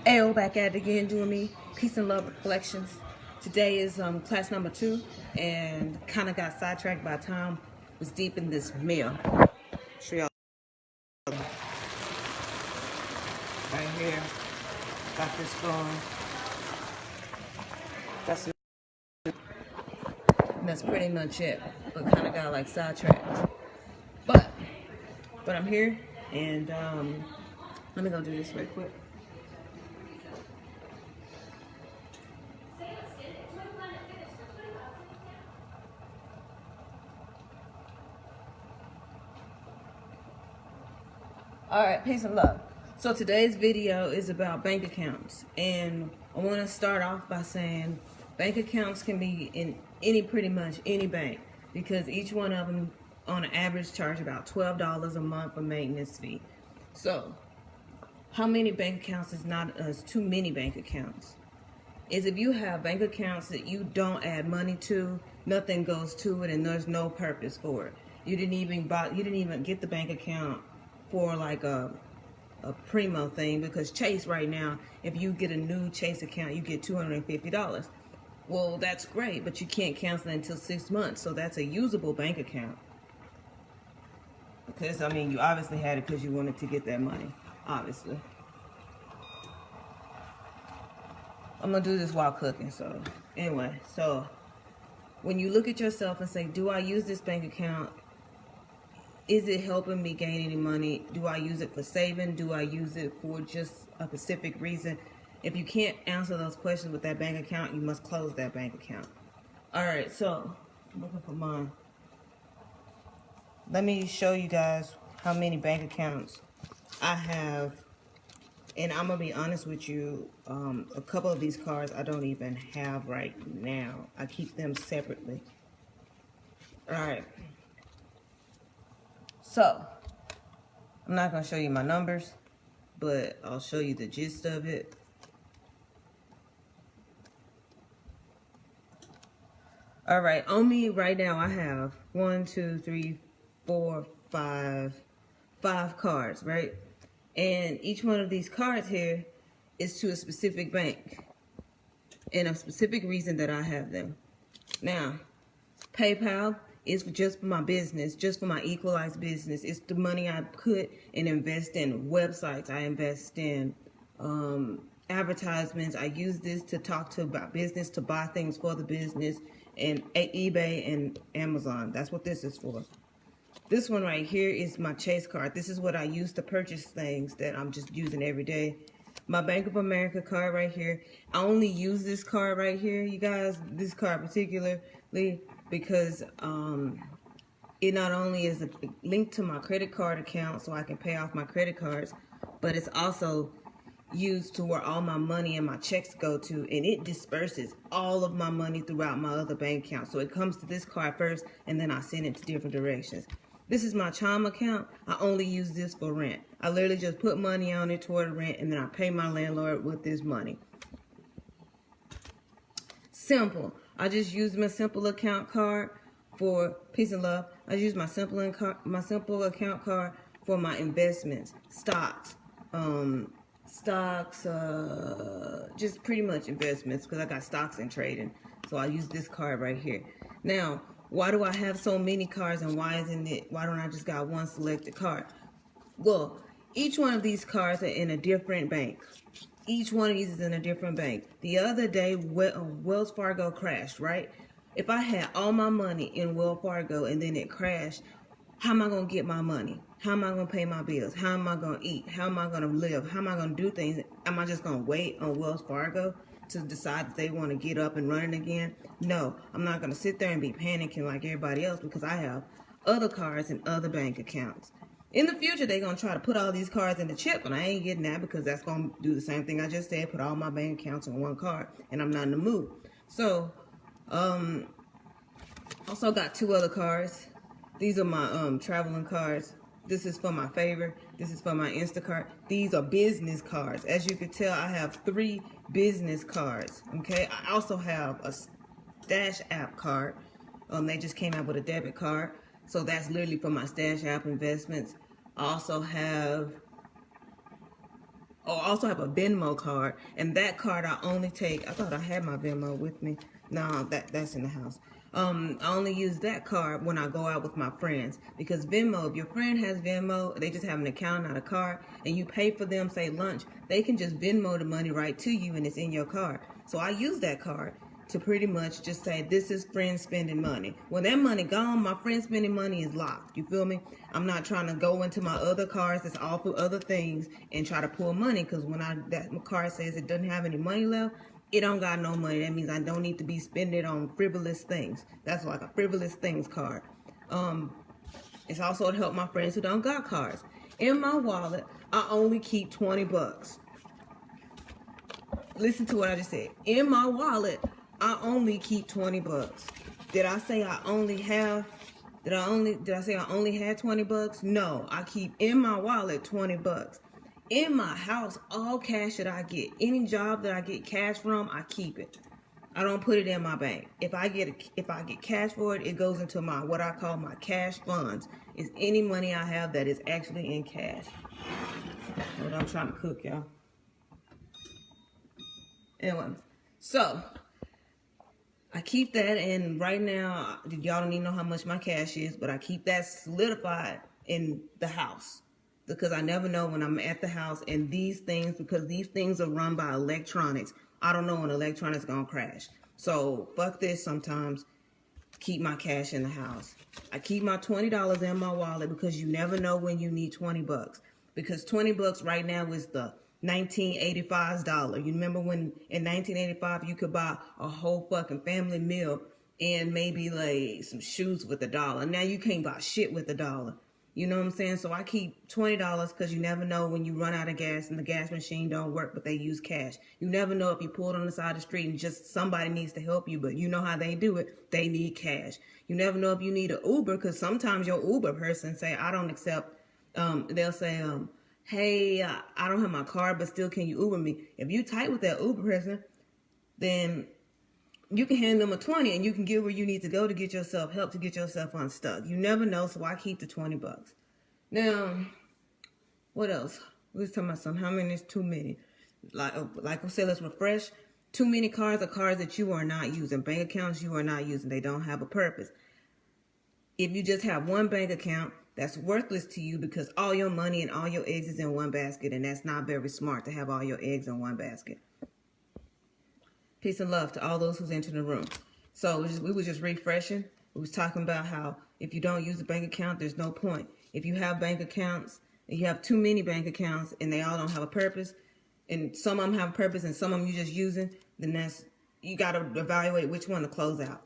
Ayo, back at it again, doing me peace and love reflections. Today is class number 2, and kind of got sidetracked by time. Was deep in this meal. Show y'all right here. Got this going. That's pretty much it. But kind of got like sidetracked. But I'm here, and let me go do this right quick. Alright, peace and love. So today's video is about bank accounts, and I want to start off by saying bank accounts can be in pretty much any bank, because each one of them on an average charge about $12 a month for maintenance fee. So how many bank accounts is too many bank accounts? Is if you have bank accounts that you don't add money to, nothing goes to it, and there's no purpose for it. You didn't even get the bank account for like a primo thing, because Chase right now, if you get a new Chase account, you get $250. Well, that's great, but you can't cancel it until 6 months, so that's a usable bank account. Because, I mean, you obviously had it because you wanted to get that money, obviously. I'm going to do this while cooking, so anyway. So, when you look at yourself and say, do I use this bank account? Is it helping me gain any money? Do I use it for saving? Do I use it for just a specific reason? If you can't answer those questions with that bank account, you must close that bank account. Alright, so, I'm looking for mine. Let me show you guys how many bank accounts I have. And I'm going to be honest with you, a couple of these cards I don't even have right now. I keep them separately. Alright. So, I'm not going to show you my numbers, but I'll show you the gist of it. Alright, on me right now I have 5 cards, right? And each one of these cards here is to a specific bank and a specific reason that I have them. Now, PayPal is just for my business, just for my equalized business. It's the money I put and invest in websites. I invest in advertisements. I use this to talk to about business, to buy things for the business, and eBay and Amazon. That's what this is for. This one right here is my Chase card. This is what I use to purchase things that I'm just using every day. My Bank of America card right here. I only use this card right here, you guys, this card particularly, because it not only is a link to my credit card account so I can pay off my credit cards, but it's also used to where all my money and my checks go to, and it disperses all of my money throughout my other bank account. So it comes to this card first, and then I send it to different directions. This is my Chime account. I only use this for rent. I literally just put money on it toward rent, and then I pay my landlord with this money. Simple. I just use my simple account card for peace and love. I use my simple account card for my investments, stocks, just pretty much investments, because I got stocks and trading. So I use this card right here. Now, why do I have so many cards, and why don't I just got one selected card? Well, each one of these cards are in a different bank. Each one of these is in a different bank. The other day, Wells Fargo crashed, right? If I had all my money in Wells Fargo and then it crashed, how am I going to get my money? How am I going to pay my bills? How am I going to eat? How am I going to live? How am I going to do things? Am I just going to wait on Wells Fargo to decide that they want to get up and running again? No, I'm not going to sit there and be panicking like everybody else, because I have other cards and other bank accounts. In the future, they're going to try to put all these cards in the chip, and I ain't getting that, because that's going to do the same thing I just said, put all my bank accounts on one card, and I'm not in the mood. So, also got 2 other cards. These are my traveling cards. This is for my favor. This is for my Instacart. These are business cards. As you can tell, I have 3 business cards. Okay. I also have a Stash app card. They just came out with a debit card, so that's literally for my Stash app investments. I also have Oh, I also have a Venmo card, and that card I only take. I thought I had my Venmo with me. No, that's in the house. I only use that card when I go out with my friends, because Venmo, if your friend has Venmo, they just have an account, not a card, and you pay for them, say lunch, they can just Venmo the money right to you, and it's in your card. So I use that card to pretty much just say, this is friend spending money. When that money gone, my friend spending money is locked. You feel me? I'm not trying to go into my other cards that's all for other things and try to pull money, because when that card says it doesn't have any money left, it don't got no money. That means I don't need to be spending it on frivolous things. That's like a frivolous things card. It's also to help my friends who don't got cards. In my wallet, I only keep 20 bucks. Listen to what I just said. In my wallet, I only keep 20 bucks. Did I say I only had 20 bucks? No, I keep in my wallet 20 bucks. In my house, all cash that I get, any job that I get cash from, I keep it. I don't put it in my bank. If I get cash for it, it goes into my what I call my cash funds. It's any money I have that is actually in cash. What I'm trying to cook, y'all. Anyway, so I keep that, and right now, y'all don't even know how much my cash is, but I keep that solidified in the house, because I never know when I'm at the house, and because these things are run by electronics, I don't know when electronics gonna crash. So fuck this sometimes. Keep my cash in the house. I keep my $20 in my wallet, because you never know when you need 20 bucks. Because 20 bucks right now is the 1985's dollar. You remember when in 1985 you could buy a whole fucking family meal and maybe like some shoes with $1. Now you can't buy shit with $1. You know what I'm saying? So I keep $20, because you never know when you run out of gas and the gas machine don't work, but they use cash. You never know if you pulled on the side of the street and just somebody needs to help you, but you know how they do it. They need cash. You never know if you need an Uber, because sometimes your Uber person say, I don't accept, they'll say, hey, I don't have my card, but still, can you Uber me? If you tight with that Uber person, then you can hand them a 20 and you can get where you need to go to get yourself help, to get yourself unstuck. You never know, so I keep the 20 bucks. Now, what else? We was talking about something. How many is too many? Like I said, let's refresh. Too many cards are cards that you are not using. Bank accounts you are not using. They don't have a purpose. If you just have one bank account, that's worthless to you, because all your money and all your eggs is in one basket, and that's not very smart to have all your eggs in one basket. Peace and love to all those who's entered the room. So we was just refreshing. We was talking about how if you don't use a bank account, there's no point. If you have bank accounts, and you have too many bank accounts, and they all don't have a purpose, and some of them have a purpose and some of them you're just using, then you got to evaluate which one to close out.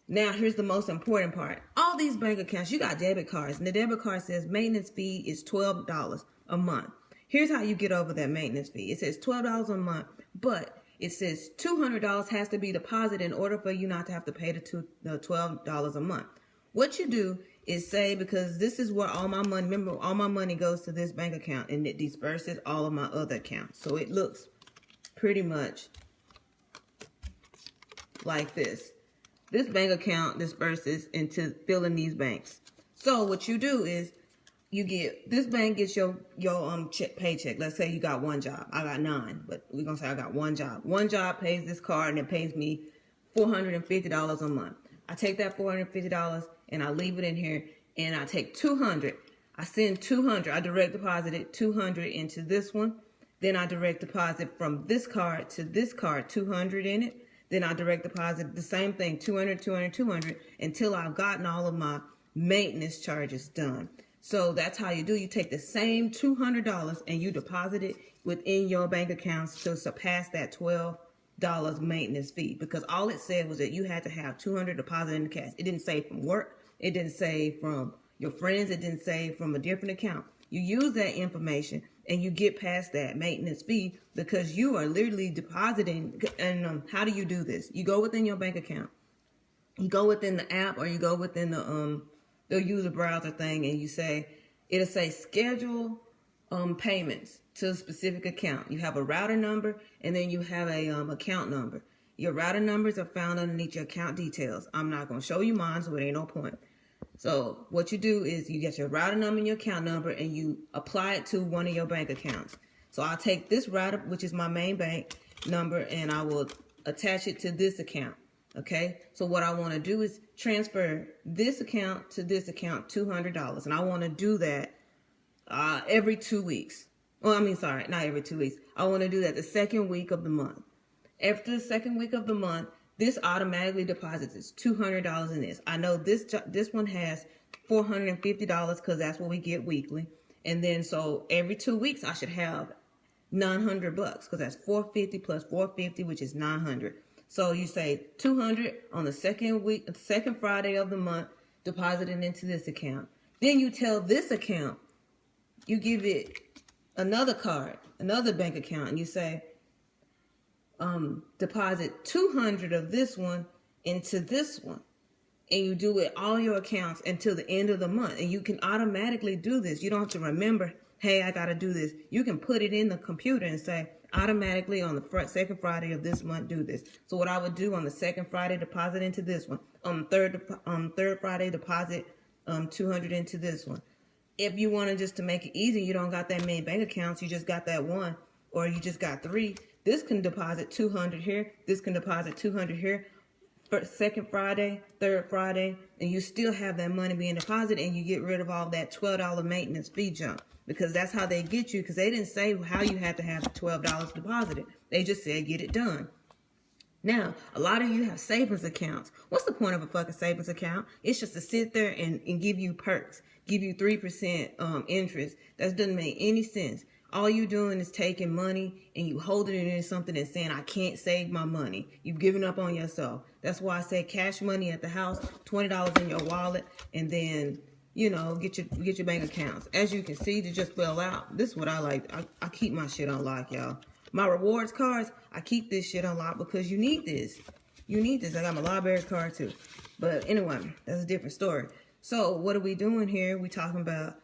Now, here's the most important part. All these bank accounts, you got debit cards, and the debit card says maintenance fee is $12 a month. Here's how you get over that maintenance fee. It says $12 a month, but it says $200 has to be deposited in order for you not to have to pay the $12 a month. What you do is say, because this is where all my money, remember, all my money goes to this bank account, and it disperses all of my other accounts. So it looks pretty much like this. This bank account disperses into filling these banks. So what you do is this bank gets your paycheck. Let's say you got one job. I got 9, but we're going to say I got one job. One job pays this card, and it pays me $450 a month. I take that $450 and I leave it in here, and I take $200. I send $200. I direct deposited $200 into this one. Then I direct deposit from this card to this card, $200 in it. Then I direct deposit the same thing, $200, $200, $200, until I've gotten all of my maintenance charges done. So that's how you do. You take the same $200 and you deposit it within your bank accounts to surpass that $12 maintenance fee. Because all it said was that you had to have $200 deposited in the cash. It didn't say from work. It didn't say from your friends. It didn't say from a different account. You use that information and you get past that maintenance fee, because you are literally depositing. And how do you do this? You go within your bank account. You go within the app, or you go within the user browser thing, and it'll say schedule payments to a specific account. You have a router number, and then you have a account number. Your router numbers are found underneath your account details. I'm not going to show you mine, so it ain't no point. So what you do is you get your router number and your account number, and you apply it to one of your bank accounts. So I'll take this route, which is my main bank number, and I will attach it to this account. Okay, so what I want to do is transfer this account to this account, $200, and I want to do that every 2 weeks. Well, I mean, sorry, not every 2 weeks. I want to do that the second week of the month. After the second week of the month, this automatically deposits it's $200 in this. I know this one has $450 because that's what we get weekly, and then so every 2 weeks I should have $900 because that's 450 plus 450, which is 900. So you say 200 on the second Friday of the month, deposited into this account. Then you tell this account, you give it another card, another bank account, and you say, deposit 200 of this one into this one. And you do it all your accounts until the end of the month. And you can automatically do this. You don't have to remember, hey, I got to do this. You can put it in the computer and say, automatically on the second Friday of this month, do this. So what I would do on the second Friday, deposit into this one. On third Friday, deposit 200 into this one. If you want to just to make it easy, you don't got that many bank accounts, you just got that one, or you just got 3. This can deposit 200 here. This can deposit 200 here. Second Friday, third Friday, and you still have that money being deposited, and you get rid of all that $12 maintenance fee jump, because that's how they get you, because they didn't say how you had to have the $12 deposited. They just said get it done. Now, a lot of you have savings accounts. What's the point of a fucking savings account? It's just to sit there and give you perks, give you 3% interest. That doesn't make any sense. All you're doing is taking money and you holding it in something and saying, I can't save my money. You've given up on yourself. That's why I say cash money at the house, $20 in your wallet, and then, you know, get your bank accounts. As you can see, to just fill out, this is what I like. I keep my shit on lock, y'all. My rewards cards, I keep this shit on lock because you need this. You need this. I got my library card too. But anyway, that's a different story. So what are we doing here? We talking about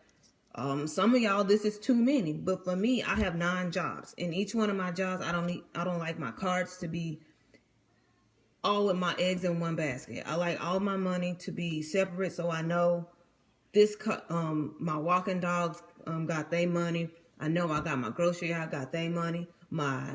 some of y'all, this is too many, but for me, I have 9 jobs. In each one of my jobs, I don't like my cards to be all with my eggs in one basket. I like all my money to be separate, so I know this my walking dogs got their money. I know I got my grocery, I got their money. My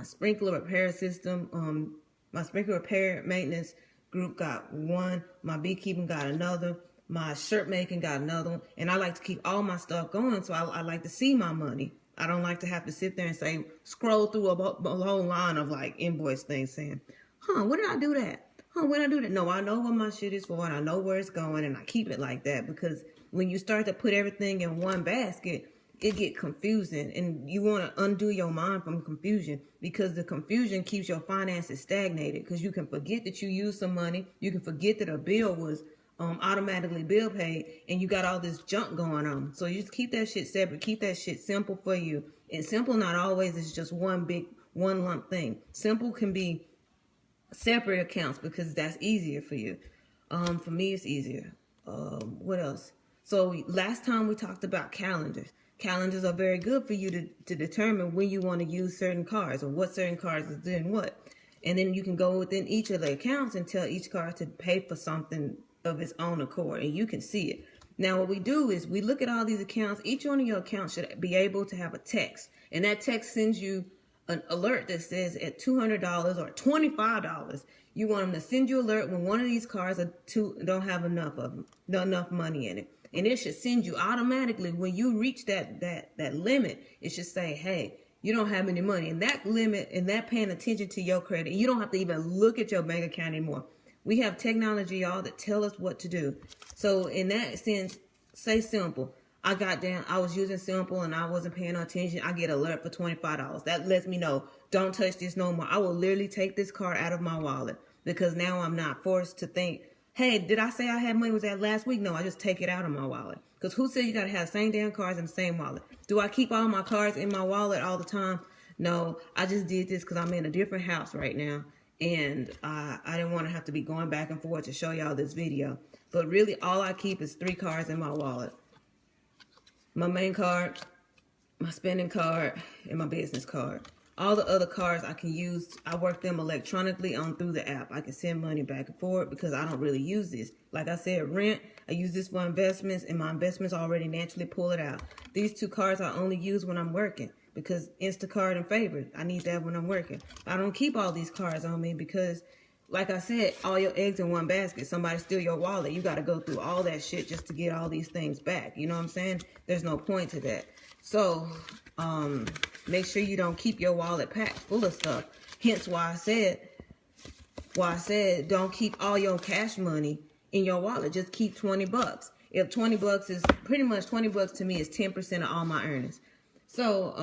sprinkler repair system, my sprinkler repair maintenance group got one. My beekeeping got another. My shirt making got another one. And I like to keep all my stuff going, so I like to see my money. I don't like to have to sit there and say, scroll through a whole line of like invoice things saying, when did I do that? When did I do that? No, I know what my shit is for, and I know where it's going, and I keep it like that, because when you start to put everything in one basket, it get confusing, and you want to undo your mind from confusion, because the confusion keeps your finances stagnated, because you can forget that you used some money. You can forget that a bill was automatically bill paid, and you got all this junk going on. So you just keep that shit separate. Keep that shit simple for you. And simple not always is just one lump thing. Simple can be separate accounts because that's easier for you. For me, it's easier. What else? So last time we talked about calendars. Calendars are very good for you to determine when you want to use certain cards, or what certain cards is doing what. And then you can go within each of the accounts and tell each card to pay for something of its own accord, and you can see it. Now what we do is we look at all these accounts. Each one of your accounts should be able to have a text, and that text sends you an alert that says at $200 or $25, you want them to send you an alert when one of these cards don't have enough money in it. And it should send you automatically when you reach that limit. It should say, hey, you don't have any money. And that limit, and that paying attention to your credit, you don't have to even look at your bank account anymore. We have technology, y'all, that tell us what to do. So in that sense, say simple. I was using simple and I wasn't paying no attention. I get an alert for $25. That lets me know, don't touch this no more. I will literally take this card out of my wallet, because now I'm not forced to think, hey, did I say I had money? Was that last week? No, I just take it out of my wallet. Because who said you got to have the same damn cards in the same wallet? Do I keep all my cards in my wallet all the time? No, I just did this because I'm in a different house right now. And I didn't want to have to be going back and forth to show y'all this video. But really, all I keep is 3 cards in my wallet. My main card, my spending card, and my business card. All the other cards I can use, I work them electronically through the app. I can send money back and forth because I don't really use this. Like I said, rent, I use this for investments, and my investments already naturally pull it out. These 2 cards I only use when I'm working. because Instacart and favorite. I need that when I'm working. I don't keep all these cards on me because, like I said, all your eggs in one basket. Somebody steal your wallet. You got to go through all that shit just to get all these things back. You know what I'm saying? There's no point to that. So, make sure you don't keep your wallet packed full of stuff. Hence why I said don't keep all your cash money in your wallet. Just keep 20 bucks. If 20 bucks is pretty much 20 bucks to me is 10% of all my earnings. So,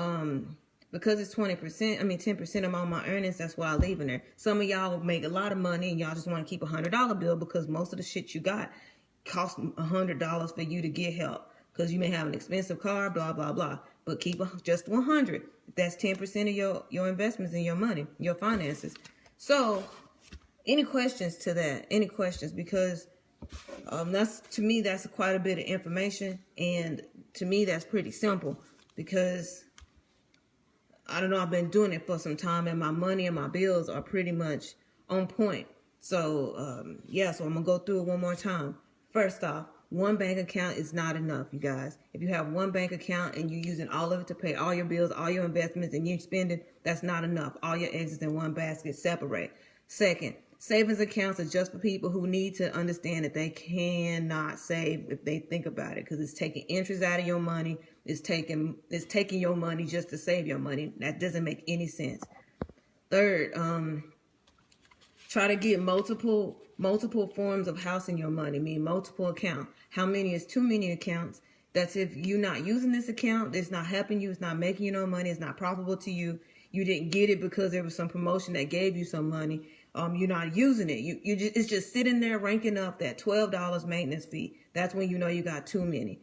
because it's 10% of all my earnings, that's what I leave in there. Some of y'all make a lot of money and y'all just want to keep $100 bill because most of the shit you got costs $100 for you to get help. Because you may have an expensive car, blah, blah, blah. But keep just 100. That's 10% of your investments in your money, your finances. So, any questions to that? Any questions? Because to me, that's quite a bit of information. And to me, that's pretty simple. Because, I don't know, I've been doing it for some time. And my money and my bills are pretty much on point. So, yeah, so I'm going to go through it one more time. First off, one bank account is not enough, you guys. If you have one bank account and you're using all of it to pay all your bills, all your investments, and you're spending, that's not enough. All your eggs is in one basket. Separate. Second, savings accounts are just for people who need to understand that they cannot save if they think about it, because it's taking interest out of your money. It's taking your money just to save your money. That doesn't make any sense. Third, try to get multiple forms of housing your money, mean multiple accounts. How many is too many accounts? That's if you're not using this account, it's not helping you, it's not making you no money, it's not profitable to you. You didn't get it because there was some promotion that gave you some money. You're not using it. It's just sitting there ranking up that $12 maintenance fee. That's when you know you got too many.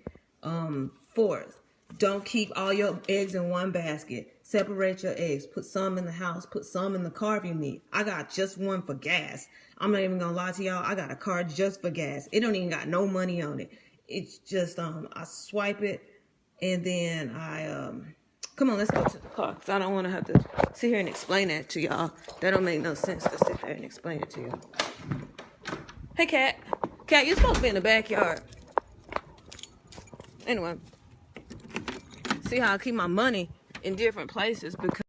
Fourth, don't keep all your eggs in one basket. Separate your eggs. Put some in the house. Put some in the car if you need. I got just one for gas. I'm not even gonna lie to y'all. I got a card just for gas. It don't even got no money on it. It's just I swipe it and then I come on, let's go to the car because I don't want to have to sit here and explain that to y'all. That don't make no sense to sit there and explain it to you. Hey, cat, you're supposed to be in the backyard. Anyway, see how I keep my money in different places because